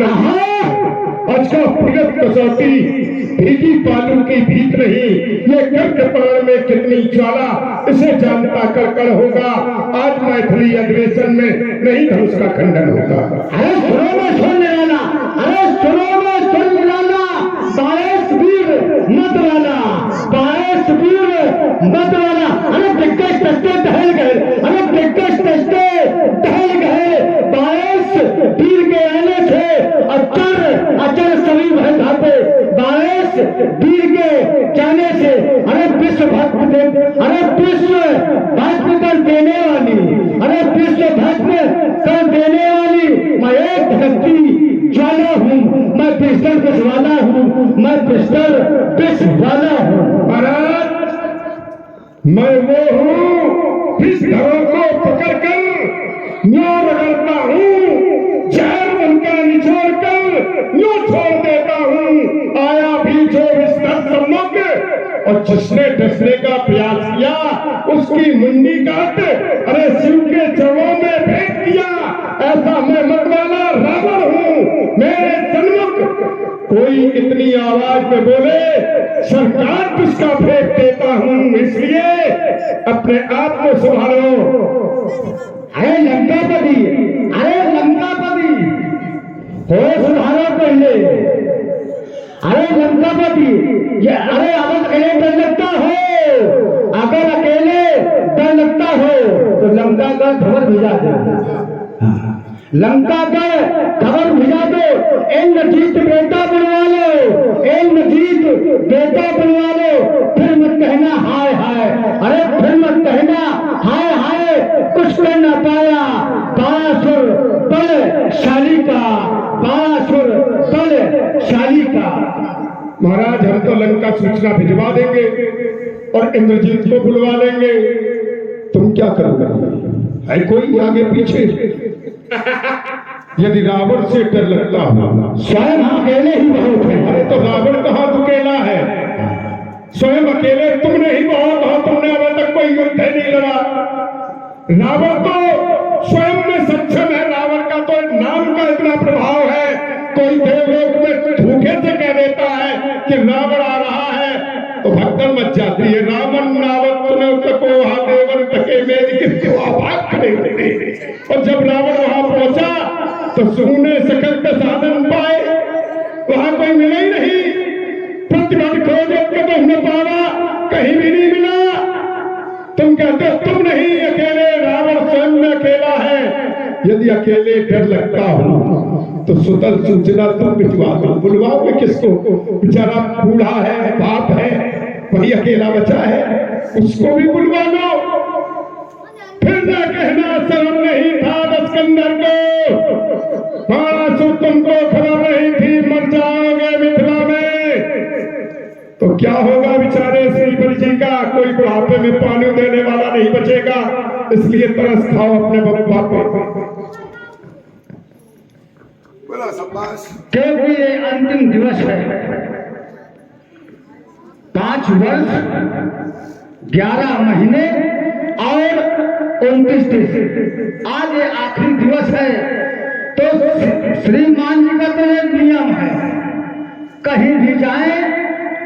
Speaker 2: आज का भगत कसौटी भीगी बालू की भीत नहीं, ये गर्क प्राण में कितनी ज्वाला, इसे जानता कड़कड़ होगा। आज मैथिली अधिवेशन में नहीं धनुष का खंडन होगा।
Speaker 1: अरे सुनो में सुन वाला, अरे सुनो में सुन वाला, 22 वीर मत वाला, 22 वीर मत वाला। अरे दिग्गज तस्ते टहल गए, अरे दिग्गज तस्ते टहल गए, 22 वीर के आने से अचर सभी भय खाते, 22 वीर के जाने से अरे विश्व भस्म कर देने वाली, अरे विश्व भस्म कर देने वाली मैं एक धरती ज्वाला हूँ, मैं पिस्टल पिछवाला हूँ, मैं पिस्टल पिछवाला हूँ।
Speaker 2: महाराज मैं वो हूँ जिस घरों को पकड़कर न्यों रगड़ता हूँ, जहर उनका निचोड़ कर न्यों छोड़ देता हूँ। आया भी जो विस्तर सम्मुख और जिसने डसने का प्रयास किया उसकी मुंडी काट, अरे शिव के चरणों में भेंट किया। ऐसा मैं मतवाला रावण हूँ, मेरे सन्मुख कोई इतनी आवाज में बोले सरकार किसका फेंक देता हूँ। इसलिए अपने आप को संभालो।
Speaker 1: अरे लंकापति, अरे लंकापति हो सुधारो पहले। अरे लंकापति, ये अरे अगर अकेले डर लगता हो, अगर अकेले डर लगता हो तो लंका का खबर भिजा दो, लंका का खबर भिजा दो। इंद्रजीत बेटा बनवा लो, इंद्रजीत बेटा बनवा लो, फिर मत कहना हाय हाय, अरे फिर मत कहना हाय हाय, कुछ कर न पाया बाणासुर बलशाली का, बाणासुर बलशाली का।
Speaker 2: महाराज हम तो लंका सूचना भिजवा देंगे और इंद्रजीत को बुलवा लेंगे, तुम क्या करोगे? है कोई आगे पीछे? यदि रावण से डर लगता हो,
Speaker 1: स्वयं अकेले ही बहुत है।
Speaker 2: अरे तो रावण कहाँ अकेला है? स्वयं अकेले तुमने ही बहुत हो, तुमने अब तक कोई युद्ध नहीं लड़ा। रावण तो स्वयं में सक्षम है, रावण का तो नाम का इतना प्रभाव है, कोई देवलोक में धूखे से कह देता है कि रावण आ रहा है तो भगदड़ मच जाती है। रावण नावत तको देवन तके मेरी आवाज खड़े होते। और जब रावण वहां पहुंचा तो सुने सकल का साधन पाए, वहां कोई मिला ही नहीं। प्रतिबंध खोजे कदम न पावा, कहीं भी नहीं मिला। तुम कहते हो तुम नहीं अकेले, रावण स्वयं में अकेला है। यदि अकेले डर लगता हो तो सुतल सूचना तुम भिजवा दो, बुलवाओगे किसको? बेचारा बूढ़ा है, बाप है, वही अकेला बचा है, उसको भी बुलवा लो। फिर ना कहना शर्म नहीं था दस्कंदर को, बाणासुर तुमको खबर नहीं थी मर जाओगे मिथिला में। तो क्या होगा बेचारे श्रीबल जी का? कोई बुढ़ापे में पानी देने वाला नहीं बचेगा, इसलिए तरस खाओ अपने बप्पा पे।
Speaker 1: क्योंकि ये अंतिम दिवस है, 5 वर्ष 11 महीने और 29 दिन, आज ये आखिरी दिवस है। तो श्रीमान जी का तो ये नियम है, कहीं भी जाए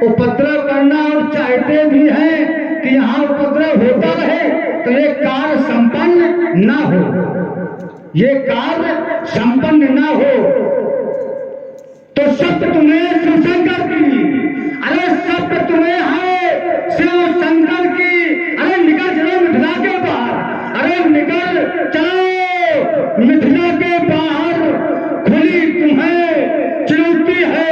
Speaker 1: उपद्रव करना, और चाहते भी हैं कि यहाँ उपद्रव होता रहे तो ये कार्य संपन्न ना हो, ये कार्य संपन्न ना हो। तो सत्य तुम्हें शिवशंकर की, अरे सत्य तुम्हें है शिवशंकर की। अरे निकल चलो मिथिला के बाहर, अरे निकल चलो मिथिला के बाहर, खुली तुम्हें चुनौती है,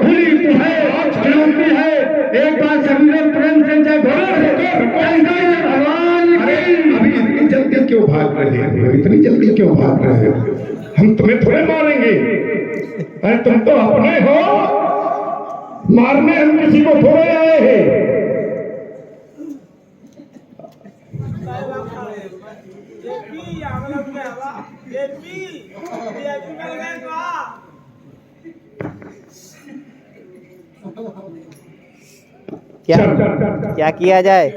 Speaker 1: खुली तुम्हें चुनौती है। एक बार सभी लोग प्रेम से जय शंकर भगवान की।
Speaker 2: अभी इतनी जल्दी क्यों भाग रहे हो? इतनी जल्दी क्यों भाग रहे हो? हम तुम्हें थोड़े मारेंगे। अरे तुम तो अपने हो, मारने हम किसी को थोड़े आए हैं।
Speaker 3: क्या किया जाए?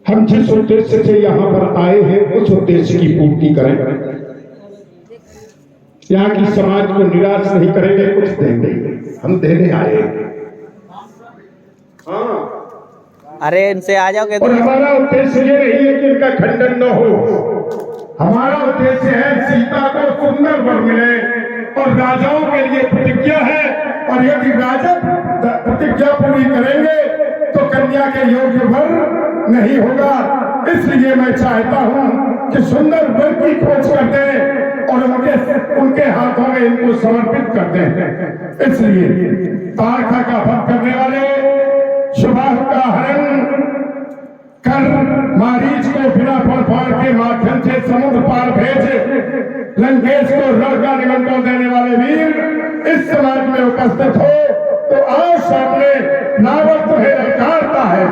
Speaker 2: हम जिस उद्देश्य से यहाँ पर आए हैं उस उद्देश्य की पूर्ति करें। यहाँ की समाज को निराश नहीं करेंगे, कुछ देंगे, हम देने आए। हाँ,
Speaker 3: अरे इनसे आ जाओगे
Speaker 2: और हमारा उद्देश्य ये नहीं है कि इनका खंडन न हो। हमारा उद्देश्य है सीता को सुंदर वर मिले, और राजाओं के लिए प्रतिज्ञा है, और यदि राजा प्रतिज्ञा पूरी करेंगे तो कन्या के योग्य वर नहीं होगा। इसलिए मैं चाहता हूं कि सुंदर वर की खोज कर दें और उनके हाथों में इनको समर्पित कर दें। इसलिए तारका का वध करने वाले सुबाहु का हरण कर मारीच को बिना फड़फाड़ के माध्यम से समुद्र पार भेज लंकेश को रण का निमंत्रण देने वाले वीर इस समाज में उपस्थित हो तो आओ सामने, रावण तुम्हें ललकारता है।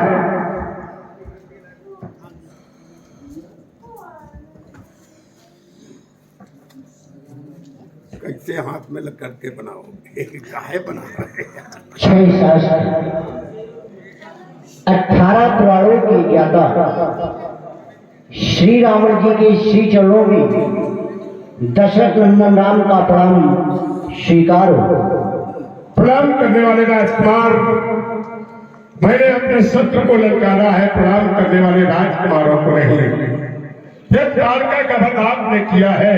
Speaker 6: कैसे हाथ में लग करके बनाओगे? काहे बना रहे हैं?
Speaker 1: 6 शास्त्र 18 पुराणों की ज्ञाता श्री रावण जी के श्री चरणों में दशरथ नंदन राम का प्रणाम स्वीकार हो।
Speaker 2: प्रणाम करने वाले राजकुमार, मैंने अपने शत्रु को ललकारा है, प्रणाम करने वाले राजकुमारों को नहीं। जब तारका का वध आपने किया है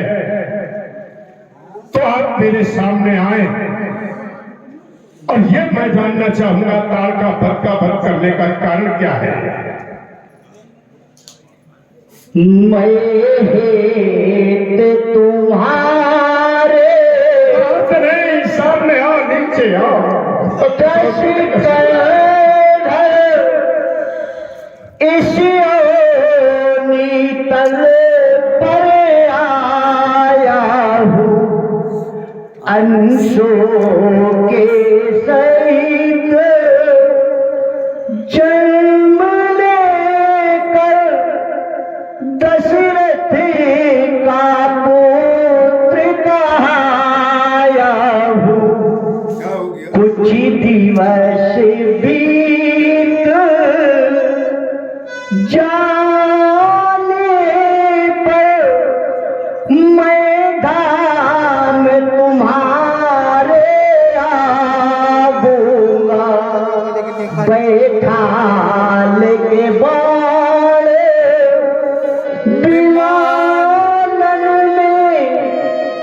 Speaker 2: तो आप मेरे सामने आए, और ये मैं जानना चाहूंगा तारका वध का वध करने का कारण क्या है।
Speaker 1: मैं हेत तुम्हारे
Speaker 2: नहीं, सामने आ, नीचे आ।
Speaker 1: तल पर आया हूँ अंशों के सहित जन्म लेकर दशरथ का पुत्र कहाया हूँ।
Speaker 6: क्या हो गया?
Speaker 1: कुछ दिवस बीत जाने पर मैं धाम तुम्हारे आऊंगा। बैठाल के बाड़े विमानन में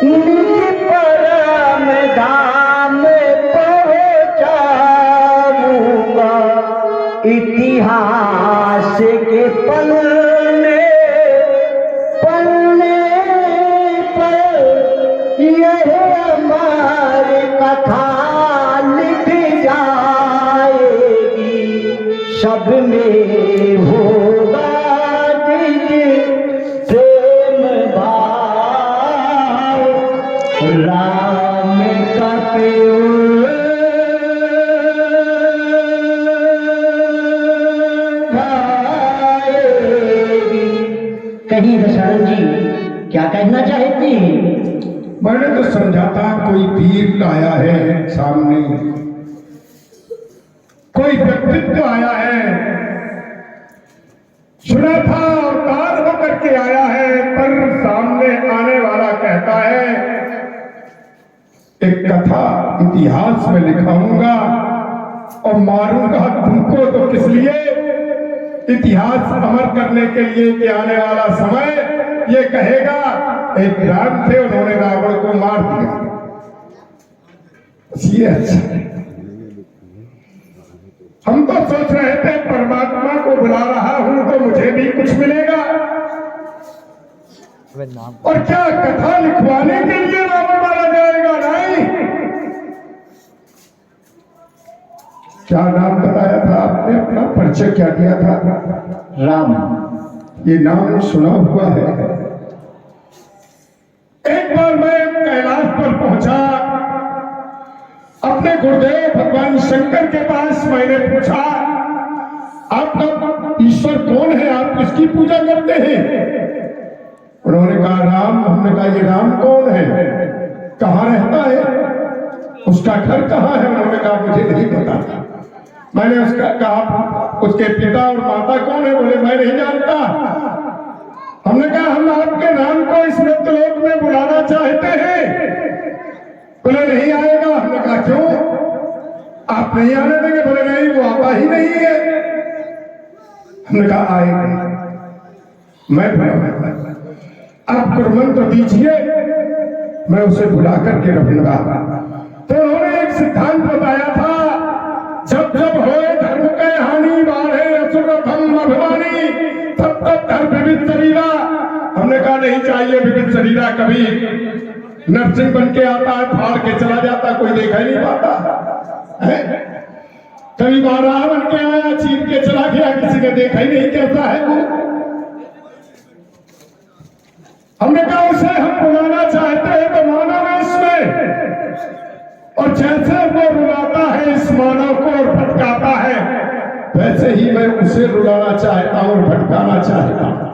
Speaker 1: निज परम धाम पहुंचाऊंगा। इतिहास के पन्ने पन्ने पर यह अमर कथा लिख जाएगी। सब में होगा प्रेम भाव, राम का कहीं दशरथ जी क्या कहना चाहते हैं?
Speaker 2: मैंने तो समझा था कोई वीर आया है सामने, कोई व्यक्तित्व आया है, सुना था अवतार होकर के आया है, पर सामने आने वाला कहता है एक कथा इतिहास में लिखाऊंगा और मारूंगा तुमको तो किस लिए, इतिहास अमर करने के लिए कि आने वाला समय ये कहेगा एक राम थे, उन्होंने रावण को मार दिया। ये अच्छा है। हम तो सोच रहे थे परमात्मा को बुला रहा हूं तो मुझे भी कुछ मिलेगा, और क्या कथा लिखवाने के लिए रावण मारा जाएगा? नहीं। क्या नाम बताया था आपने? अपना परिचय क्या दिया था?
Speaker 1: राम।
Speaker 2: ये नाम सुना हुआ है। एक बार मैं कैलाश पर पहुंचा, अपने गुरुदेव भगवान शंकर के पास मैंने पूछा, आपका ईश्वर कौन है, आप किसकी पूजा करते हैं? उन्होंने कहा राम। हमने कहा ये राम कौन है, कहाँ रहता है, उसका घर कहाँ है? उन्होंने कहा मुझे नहीं पता। मैंने उसका कहा उसके पिता और माता कौन है? बोले मैं नहीं जानता। हमने कहा हम आपके नाम को इस मृत्युलोक में बुलाना चाहते हैं। बोले नहीं आएगा। हमने कहा क्यों, आप नहीं आने देंगे? बोले नहीं, वो आता ही नहीं है। हमने कहा आएगा, मैं आप गुरुमंत्र दीजिए, मैं उसे बुला करके रहूंगा। तो उन्होंने एक सिद्धांत बताया था, जब जब होए धर्म के हानि, बाढ़े असुर धर्म अभिमानी, तब तब धर्म विविध शरीरा। हमने कहा नहीं चाहिए विविध शरीरा, कभी नरसिंह बन के आता है, फाड़ के चला जाता, कोई देखा ही नहीं पाता है। कभी बारह बन के आया, चीर के चला गया, किसी ने देखा ही नहीं कैसा है वो। हमने कहा उसे हम बुलाना चाहते हैं तो मानव है इसमें, और जैसे वो रुलाता है इस मानव को और भटकाता है, वैसे ही मैं उसे रुलाना चाहता हूं और भटकाना चाहता हूं।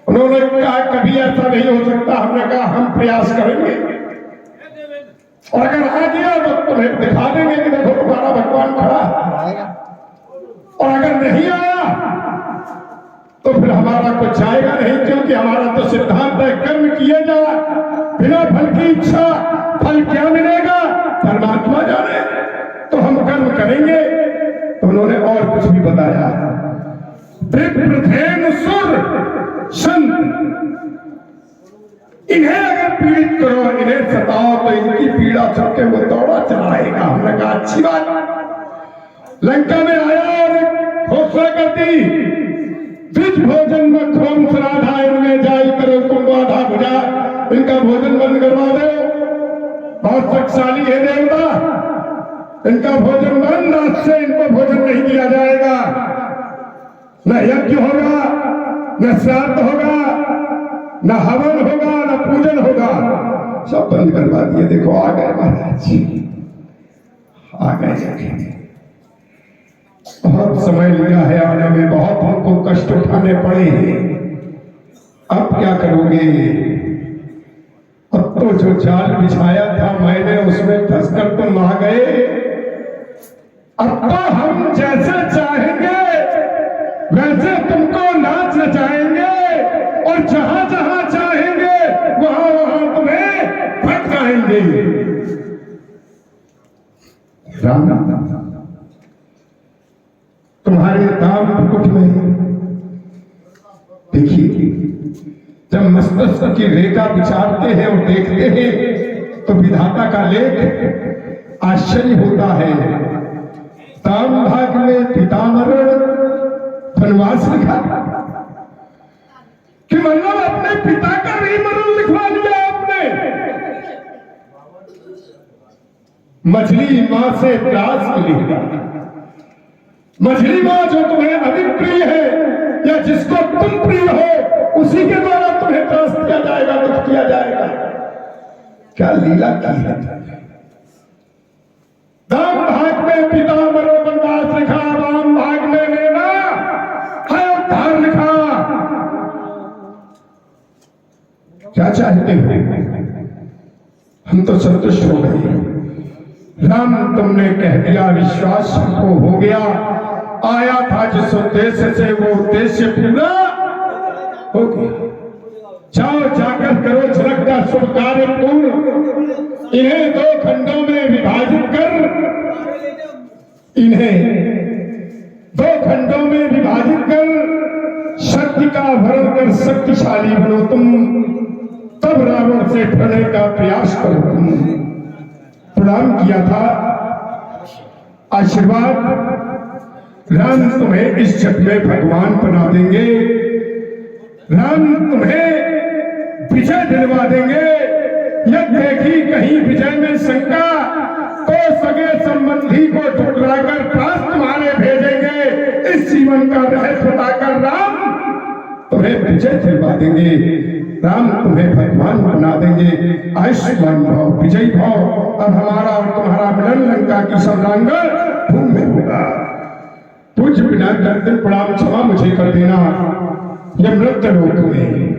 Speaker 2: उन्होंने कहा कभी ऐसा नहीं हो सकता। हमने कहा हम प्रयास करेंगे, और अगर आ गया तो तुम्हें दिखा देंगे कि देखो तुम्हारा भगवान खड़ा है, और अगर नहीं आया तो फिर हमारा कुछ जाएगा नहीं, क्योंकि हमारा तो सिद्धांत है कर्म किए जा, बिना फल की इच्छा। फल क्या मिलेगा परमात्मा जाने, तो हम कर्म करेंगे। तो उन्होंने और कुछ भी बताया, सुर संत, इन्हें अगर पीड़ित करो, इन्हें सताओ, तो इनकी पीड़ा सबके वो दौड़ा चलाएगा। हमने कहा अच्छी बात। लंका में आया और घोषणा कर दी, द्विज भोजन में खोम श्राद्धा, इनमें जाई करो कुंभाधा भुजा, इनका भोजन बंद करवा दो। बहुत शक्तिशाली है देवता, इनका भोजन बंद, आज से इनको भोजन नहीं दिया जाएगा, न यज्ञ होगा, न श्राद्ध होगा, न हवन होगा, न पूजन होगा, सब बंद करवा दिए। देखो आ गए महाराज, आ गए। बहुत समय लिया है आने में, बहुत हमको कष्ट उठाने पड़े हैं। अब क्या करोगे? अब तो जो जाल बिछाया था मैंने, उसमें फंसकर तुम आ गए। अब तो हम जैसे चाहेंगे वैसे तुमको नाच नचाएंगे, और जहां जहां चाहेंगे वहां वहां तुम्हें भटकाएंगे। राम तुम्हारे दाम मुकुट में देखिए, जब मस्तिष्क की रेखा विचारते हैं और देखते हैं तो विधाता का लेख आश्चर्य होता है। दाम भाग में पितामरण वनवास लिखा, कि मतलब अपने पिता का भी मरण लिखवा लिया आपने। मछली मां से प्यास मिलेगा, मछली मां जो तुम्हें अधिक प्रिय है या जिसको तुम प्रिय हो, उसी के द्वारा तुम्हें त्रास किया जाएगा, दुख किया जाएगा। क्या लीला की है। दाम भाग में पिता मरो वनवास लिखा, वाम भाग में लेना है उद्धार लिखा। क्या चाहते हो? हम तो संतुष्ट हो गए। राम तुमने कह दिया, विश्वास हमको हो गया। आया था जिस उद्देश्य से, वो उद्देश्य पूरा हो गया। जाओ जाकर करो जनक का शुभ कार्य पूर्ण। इन्हें दो खंडों में विभाजित कर, इन्हें दो खंडों में विभाजित कर, शक्ति का वर्ण कर शक्तिशाली बनो तुम, तब रावण से लड़ने का प्रयास करो तुम। प्रणाम किया था, आशीर्वाद। राम तुम्हें इस जग में भगवान बना देंगे, राम तुम्हें विजय दिलवा देंगे। यह देखी कहीं विजय में शंका, तो सगे संबंधी को ठुकराकर पास तुम्हारे भेजेंगे। इस जीवन का रहस्य बताकर राम तुम्हें विजय दिलवा देंगे, राम तुम्हें भगवान बना देंगे। आयुष्मान भाव, विजयी भाव। अब हमारा और तुम्हारा मिलन लंका की सम्रांगण भूमि में होगा। पूज्य बिना करते प्रणाम क्षमा मुझे कर देना। ये मृत्यु लोक में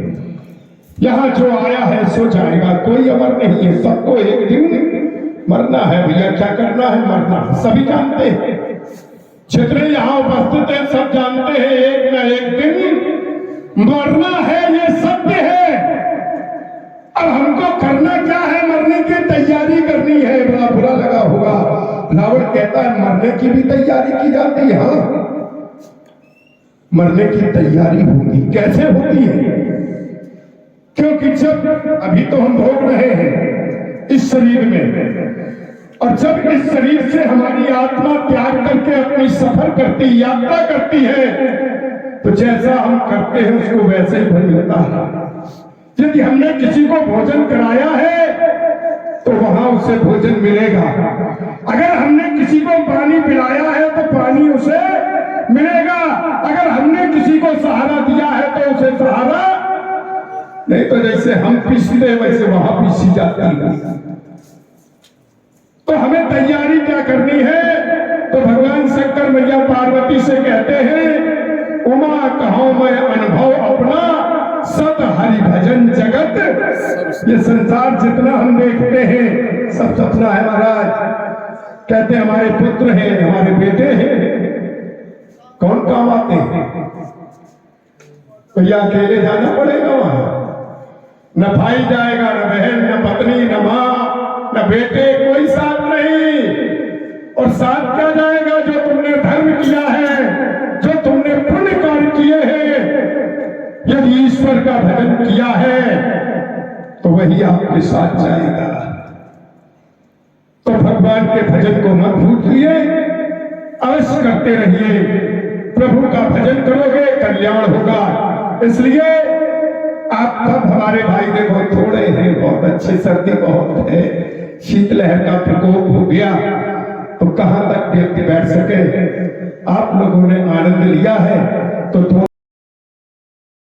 Speaker 2: यहाँ जो आया है सो जाएगा, कोई अमर नहीं है, सबको एक दिन मरना है। भैया क्या करना है, मरना है, सभी जानते हैं। जितने यहाँ उपस्थित हैं सब जानते हैं एक न एक दिन मरना है, ये सत्य है। अब हमको करना क्या है, मरने की तैयारी करनी है। बड़ा बुरा लगा होगा, रावण कहता है मरने की भी तैयारी की जाती है। हाँ, मरने की तैयारी होती कैसे होती है? क्योंकि जब अभी तो हम भोग रहे हैं इस शरीर में, और जब इस शरीर से हमारी आत्मा त्याग करके अपनी सफर करती, यात्रा करती है, तो जैसा हम करते हैं उसको वैसे ही फल मिलता है। यदि हमने किसी को भोजन कराया है तो वहां उसे भोजन मिलेगा। अगर हमने किसी को पानी पिलाया है तो पानी उसे मिलेगा। अगर हमने किसी को सहारा दिया है तो उसे सहारा, नहीं तो जैसे हम पीसते वैसे वहां पीसी जाती है। तो हमें तैयारी क्या करनी है? तो भगवान शंकर मैया पार्वती से कहते हैं, उमा कहो मैं अनुभव अपना, सत हरि भजन जगत। ये संसार जितना हम देखते हैं सब सपना है महाराज। कहते हमारे पुत्र हैं, हमारे बेटे हैं, कौन काम आते हैं? भैया अकेले जाना पड़ेगा वहां, न भाई जाएगा, न बहन, न पत्नी, न माँ, न बेटे, कोई साथ नहीं। और साथ क्या जाएगा? जो तुमने धर्म किया है, जो तुमने पुण्य कार्य किए हैं, यदि ईश्वर का भजन किया है तो वही आपके साथ जाएगा। तो भगवान के भजन को मत भूलिए, अवश्य करते रहिए। प्रभु का भजन करोगे कल्याण होगा। इसलिए आप सब हमारे भाई देखो थोड़े हैं, बहुत अच्छे, सर्दी बहुत है, शीतलहर का प्रकोप हो गया, तो कहां तक व्यक्ति बैठ सके। आप लोगों ने आनंद लिया है तो